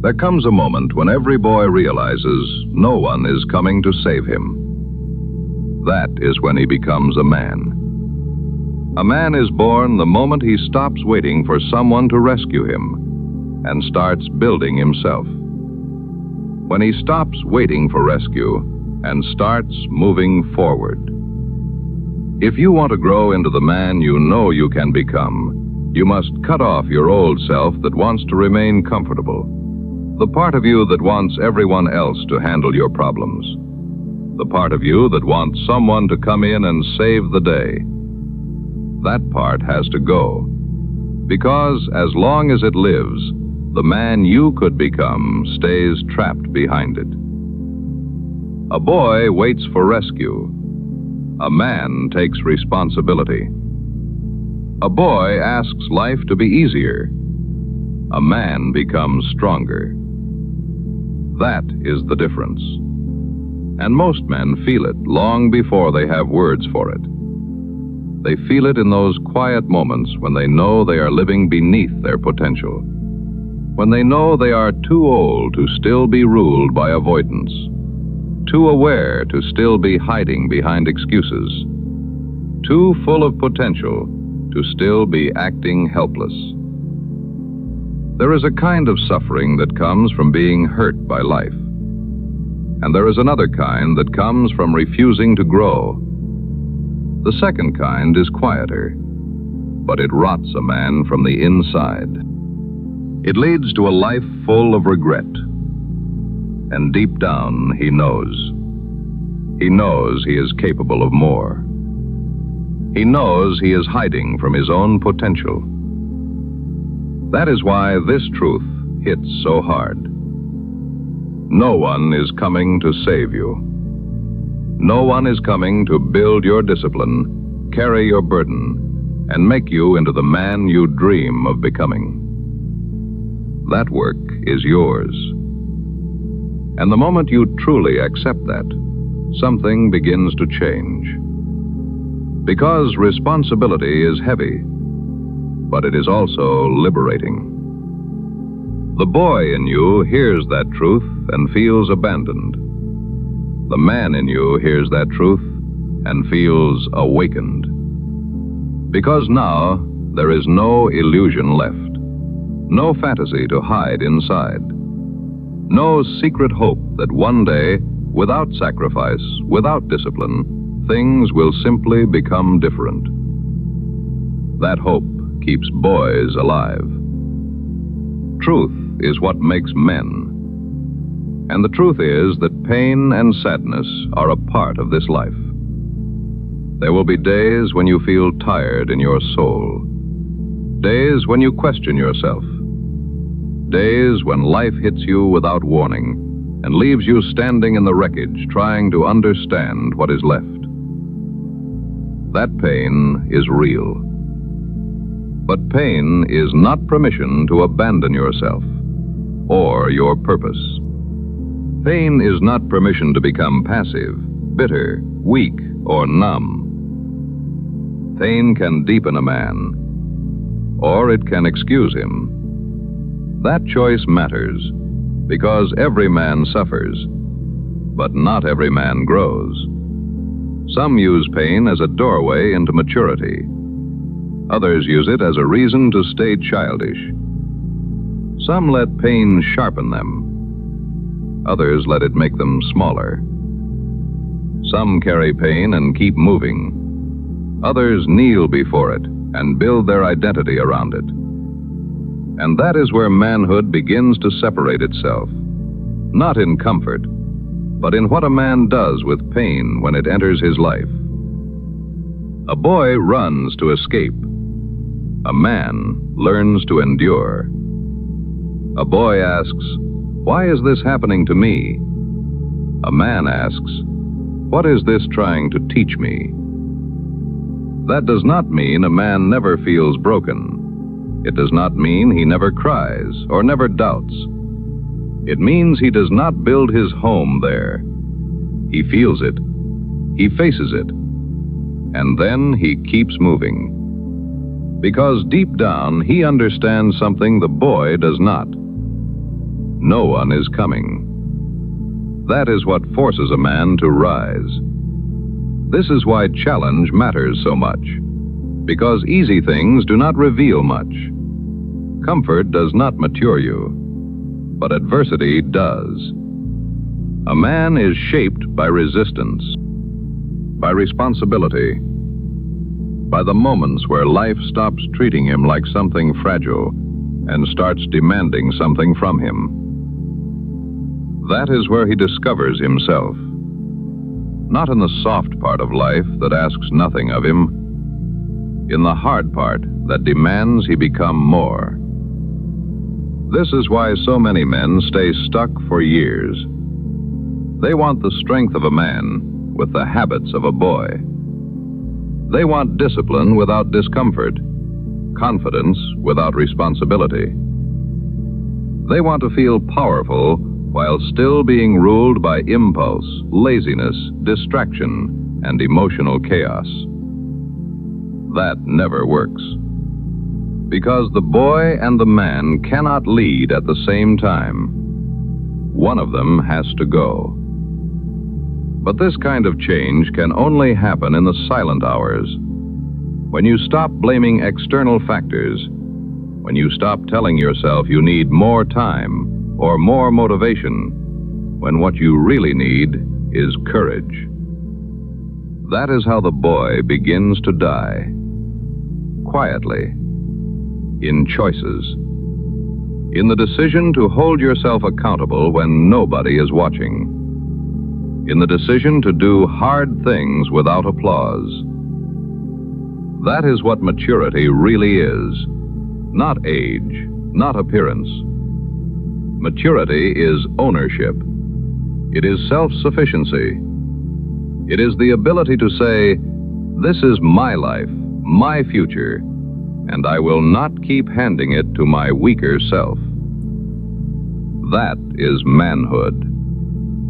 There comes a moment when every boy realizes no one is coming to save him. That is when he becomes a man. A man is born the moment he stops waiting for someone to rescue him and starts building himself. When he stops waiting for rescue and starts moving forward. If you want to grow into the man you know you can become, you must cut off your old self that wants to remain comfortable. The part of you that wants everyone else to handle your problems. The part of you that wants someone to come in and save the day. That part has to go. Because as long as it lives, the man you could become stays trapped behind it. A boy waits for rescue. A man takes responsibility. A boy asks life to be easier. A man becomes stronger. That is the difference. And most men feel it long before they have words for it. They feel it in those quiet moments when they know they are living beneath their potential. When they know they are too old to still be ruled by avoidance. Too aware to still be hiding behind excuses. Too full of potential to still be acting helpless. There is a kind of suffering that comes from being hurt by life. And there is another kind that comes from refusing to grow. The second kind is quieter, but it rots a man from the inside. It leads to a life full of regret. And deep down, he knows. He knows he is capable of more. He knows he is hiding from his own potential. That is why this truth hits so hard. No one is coming to save you. No one is coming to build your discipline, carry your burden, and make you into the man you dream of becoming. That work is yours. And the moment you truly accept that, something begins to change. Because responsibility is heavy, but it is also liberating. The boy in you hears that truth and feels abandoned. The man in you hears that truth and feels awakened. Because now there is no illusion left, no fantasy to hide inside, no secret hope that one day, without sacrifice, without discipline, things will simply become different. That hope keeps boys alive. Truth is what makes men. And the truth is that pain and sadness are a part of this life. There will be days when you feel tired in your soul. Days when you question yourself. Days when life hits you without warning and leaves you standing in the wreckage trying to understand what is left. That pain is real. But pain is not permission to abandon yourself or your purpose. Pain is not permission to become passive, bitter, weak, or numb. Pain can deepen a man, or it can excuse him. That choice matters, because every man suffers, but not every man grows. Some use pain as a doorway into maturity. Others use it as a reason to stay childish. Some let pain sharpen them. Others let it make them smaller. Some carry pain and keep moving. Others kneel before it and build their identity around it. And that is where manhood begins to separate itself, not in comfort, but in what a man does with pain when it enters his life. A boy runs to escape. A man learns to endure. A boy asks, "Why is this happening to me?" A man asks, "What is this trying to teach me?" That does not mean a man never feels broken. It does not mean he never cries or never doubts. It means he does not build his home there. He feels it. He faces it. And then he keeps moving. Because deep down, he understands something the boy does not. no one is coming. That is what forces a man to rise. This is why challenge matters so much, because easy things do not reveal much. Comfort does not mature you, but adversity does. A man is shaped by resistance, by responsibility, by the moments where life stops treating him like something fragile and starts demanding something from him. That is where he discovers himself. Not in the soft part of life that asks nothing of him, in the hard part that demands he become more. This is why so many men stay stuck for years. They want the strength of a man with the habits of a boy. They want discipline without discomfort, confidence without responsibility. They want to feel powerful while still being ruled by impulse, laziness, distraction, and emotional chaos. That never works. Because the boy and the man cannot lead at the same time. One of them has to go. But this kind of change can only happen in the silent hours, when you stop blaming external factors, when you stop telling yourself you need more time or more motivation, when what you really need is courage. That is how the boy begins to die. Quietly. In choices. In the decision to hold yourself accountable when nobody is watching. In the decision to do hard things without applause. That is what maturity really is. Not age, not appearance. Maturity is ownership. It is self-sufficiency. It is the ability to say, "This is my life, my future, and I will not keep handing it to my weaker self." That is manhood.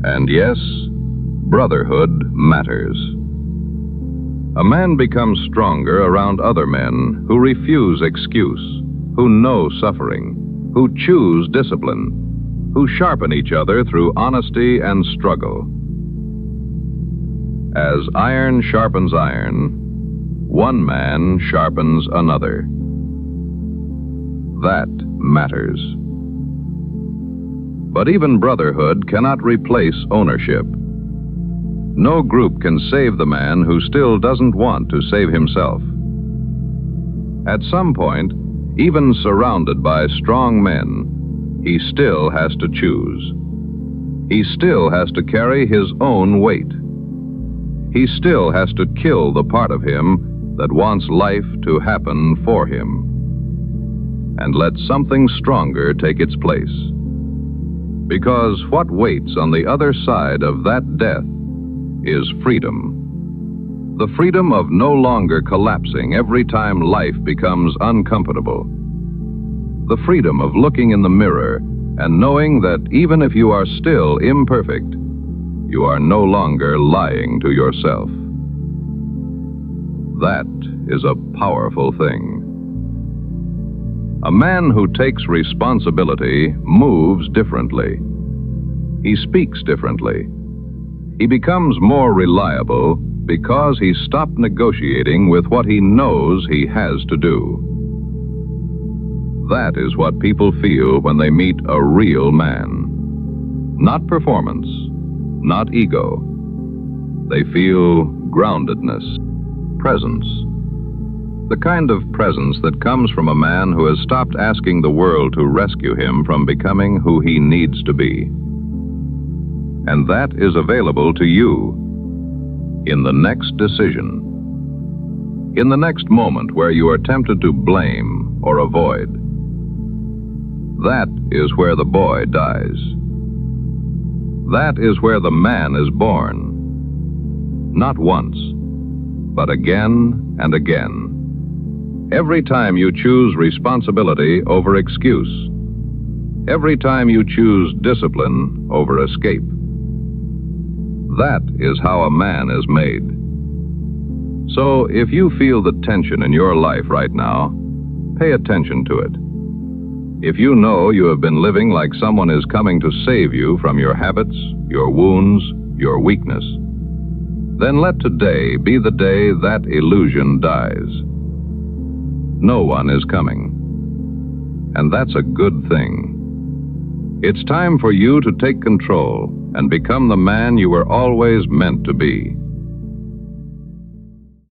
And yes, brotherhood matters. A man becomes stronger around other men who refuse excuse, who know suffering, who choose discipline, who sharpen each other through honesty and struggle. As iron sharpens iron, one man sharpens another. That matters. But even brotherhood cannot replace ownership. No group can save the man who still doesn't want to save himself. At some point, even surrounded by strong men, he still has to choose. He still has to carry his own weight. He still has to kill the part of him that wants life to happen for him, and let something stronger take its place. Because what waits on the other side of that death is freedom. The freedom of no longer collapsing every time life becomes uncomfortable. The freedom of looking in the mirror and knowing that even if you are still imperfect, you are no longer lying to yourself. That is a powerful thing. A man who takes responsibility moves differently. He speaks differently. He becomes more reliable because he stopped negotiating with what he knows he has to do. That is what people feel when they meet a real man. Not performance, not ego. They feel groundedness, presence. The kind of presence that comes from a man who has stopped asking the world to rescue him from becoming who he needs to be. And that is available to you in the next decision. In the next moment where you are tempted to blame or avoid. That is where the boy dies. That is where the man is born. Not once, but again and again. Every time you choose responsibility over excuse. Every time you choose discipline over escape. That is how a man is made. So if you feel the tension in your life right now, pay attention to it. If you know you have been living like someone is coming to save you from your habits, your wounds, your weakness, then let today be the day that illusion dies. No one is coming. And that's a good thing. It's time for you to take control and become the man you were always meant to be.